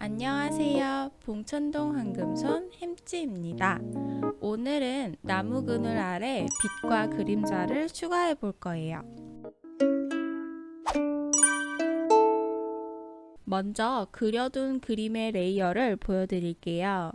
안녕하세요. 봉천동 황금손 햄찌입니다. 오늘은 나무 그늘 아래 빛과 그림자를 추가해 볼 거예요. 먼저 그려둔 그림의 레이어를 보여드릴게요.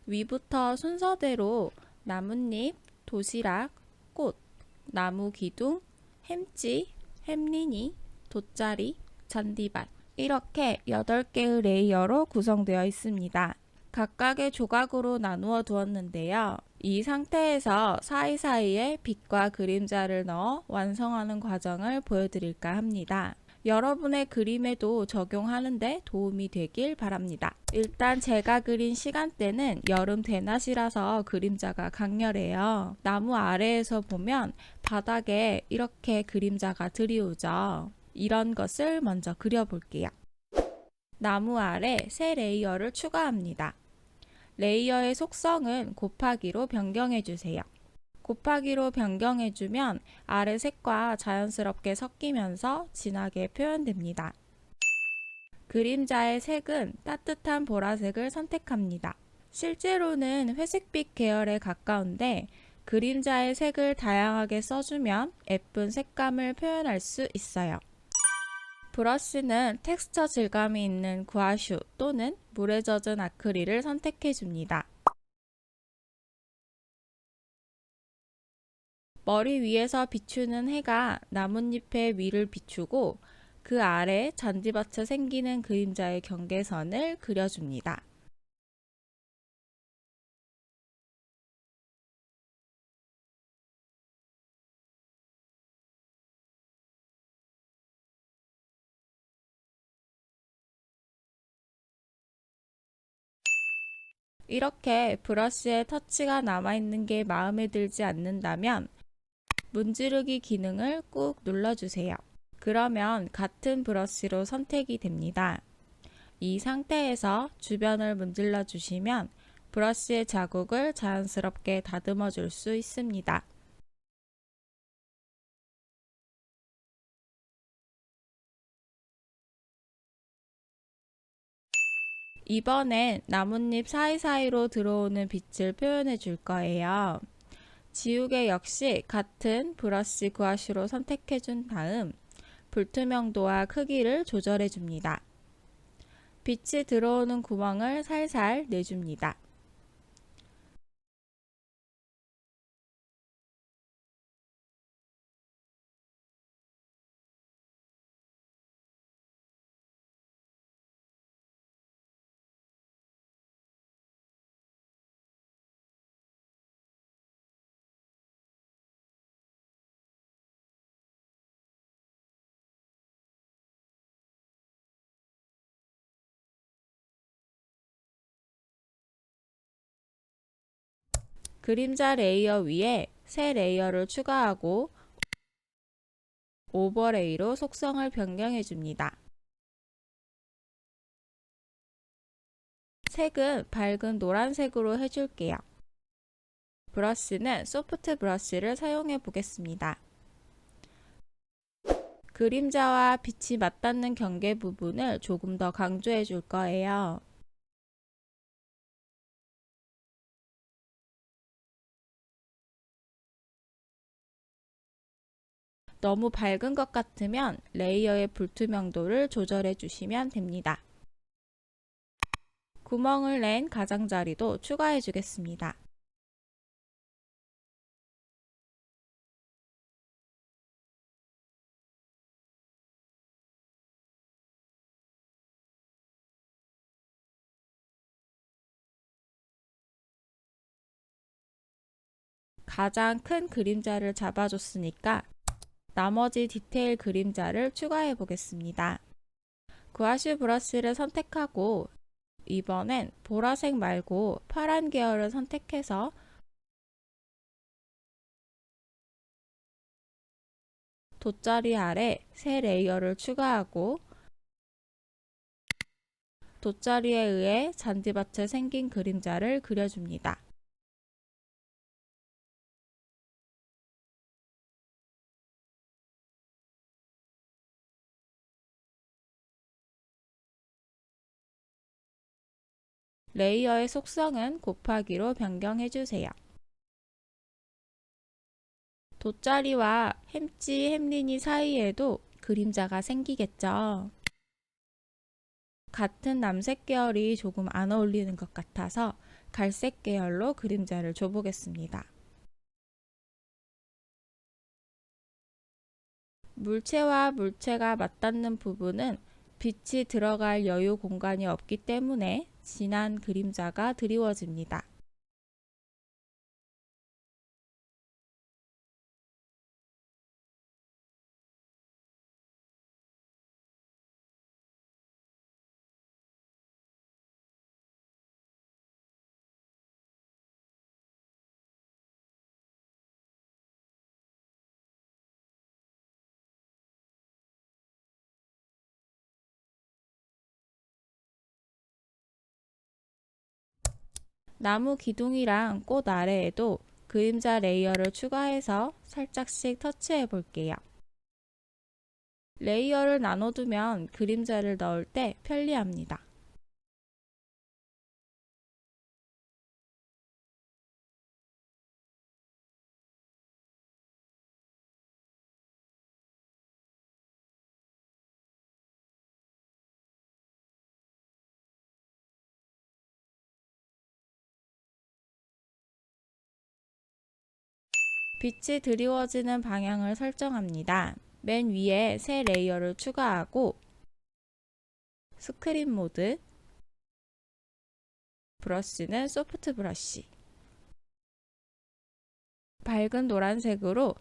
위부터 순서대로 나뭇잎, 도시락, 꽃, 나무 기둥, 햄찌, 햄린이, 돗자리, 잔디밭 이렇게 8개의 레이어로 구성되어 있습니다. 각각의 조각으로 나누어 두었는데요. 이 상태에서 사이사이에 빛과 그림자를 넣어 완성하는 과정을 보여드릴까 합니다. 여러분의 그림에도 적용하는데 도움이 되길 바랍니다. 일단 제가 그린 시간대는 여름 대낮이라서 그림자가 강렬해요. 나무 아래에서 보면 바닥에 이렇게 그림자가 드리우죠. 이런 것을 먼저 그려볼게요. 나무 아래 새 레이어를 추가합니다. 레이어의 속성은 곱하기로 변경해주세요. 곱하기로 변경해주면 아래 색과 자연스럽게 섞이면서 진하게 표현됩니다. 그림자의 색은 따뜻한 보라색을 선택합니다. 실제로는 회색빛 계열에 가까운데 그림자의 색을 다양하게 써주면 예쁜 색감을 표현할 수 있어요. 브러쉬는 텍스처 질감이 있는 구아슈 또는 물에 젖은 아크릴을 선택해 줍니다. 머리 위에서 비추는 해가 나뭇잎의 위를 비추고 그 아래 잔디밭에 생기는 그림자의 경계선을 그려줍니다. 이렇게 브러쉬에 터치가 남아있는 게 마음에 들지 않는다면 문지르기 기능을 꾹 눌러주세요. 그러면 같은 브러쉬로 선택이 됩니다. 이 상태에서 주변을 문질러 주시면 브러쉬의 자국을 자연스럽게 다듬어 줄 수 있습니다. 이번엔 나뭇잎 사이사이로 들어오는 빛을 표현해 줄 거예요. 지우개 역시 같은 브러쉬 구아슈로 선택해 준 다음 불투명도와 크기를 조절해 줍니다. 빛이 들어오는 구멍을 살살 내줍니다. 그림자 레이어 위에 새 레이어를 추가하고 오버레이로 속성을 변경해 줍니다. 색은 밝은 노란색으로 해줄게요. 브러쉬는 소프트 브러쉬를 사용해 보겠습니다. 그림자와 빛이 맞닿는 경계 부분을 조금 더 강조해 줄 거예요. 너무 밝은 것 같으면 레이어의 불투명도를 조절해 주시면 됩니다. 구멍을 낸 가장자리도 추가해 주겠습니다. 가장 큰 그림자를 잡아줬으니까 나머지 디테일 그림자를 추가해 보겠습니다. 구아슈 브러쉬를 선택하고 이번엔 보라색 말고 파란 계열을 선택해서 돗자리 아래 새 레이어를 추가하고 돗자리에 의해 잔디밭에 생긴 그림자를 그려줍니다. 레이어의 속성은 곱하기로 변경해주세요. 돗자리와 햄찌 햄린이 사이에도 그림자가 생기겠죠. 같은 남색 계열이 조금 안 어울리는 것 같아서 갈색 계열로 그림자를 줘보겠습니다. 물체와 물체가 맞닿는 부분은 빛이 들어갈 여유 공간이 없기 때문에 진한 그림자가 드리워집니다. 나무 기둥이랑 꽃 아래에도 그림자 레이어를 추가해서 살짝씩 터치해 볼게요. 레이어를 나눠두면 그림자를 넣을 때 편리합니다. 빛이 드리워지는 방향을 설정합니다. 맨 위에 새 레이어를 추가하고 스크린 모드, 브러쉬는 소프트 브러쉬, 밝은 노란색으로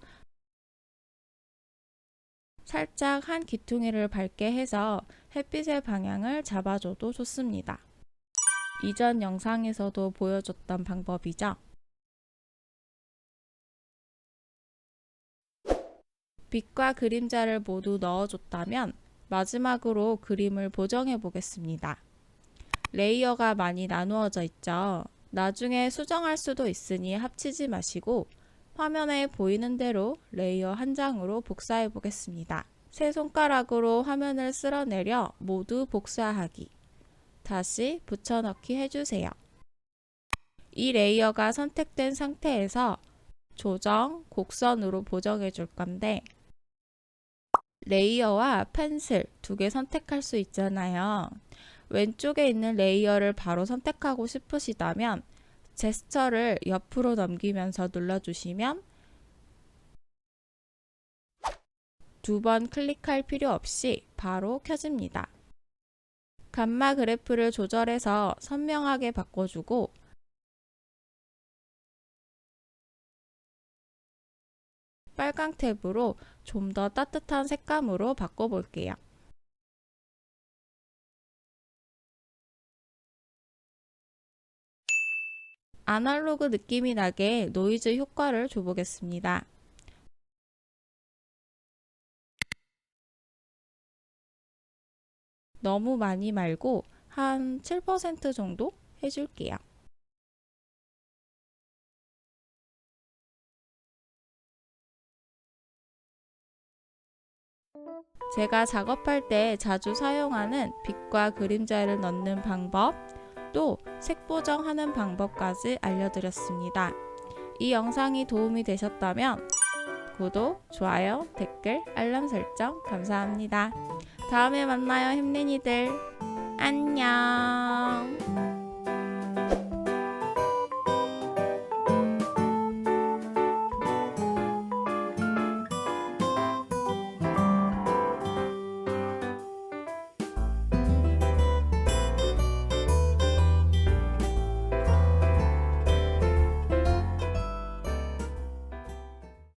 살짝 한 귀퉁이를 밝게 해서 햇빛의 방향을 잡아줘도 좋습니다. 이전 영상에서도 보여줬던 방법이죠. 빛과 그림자를 모두 넣어줬다면 마지막으로 그림을 보정해 보겠습니다. 레이어가 많이 나누어져 있죠. 나중에 수정할 수도 있으니 합치지 마시고 화면에 보이는 대로 레이어 한 장으로 복사해 보겠습니다. 세 손가락으로 화면을 쓸어내려 모두 복사하기. 다시 붙여넣기 해주세요. 이 레이어가 선택된 상태에서 조정, 곡선으로 보정해 줄 건데 레이어와 펜슬 두 개 선택할 수 있잖아요. 왼쪽에 있는 레이어를 바로 선택하고 싶으시다면 제스처를 옆으로 넘기면서 눌러주시면 두 번 클릭할 필요 없이 바로 켜집니다. 감마 그래프를 조절해서 선명하게 바꿔주고 빨강 탭으로 좀 더 따뜻한 색감으로 바꿔볼게요. 아날로그 느낌이 나게 노이즈 효과를 줘보겠습니다. 너무 많이 말고 한 7% 정도 해줄게요. 제가 작업할 때 자주 사용하는 빛과 그림자를 넣는 방법, 또 색 보정하는 방법까지 알려드렸습니다. 이 영상이 도움이 되셨다면 구독, 좋아요, 댓글, 알람 설정 감사합니다. 다음에 만나요, 햄린이들. 안녕.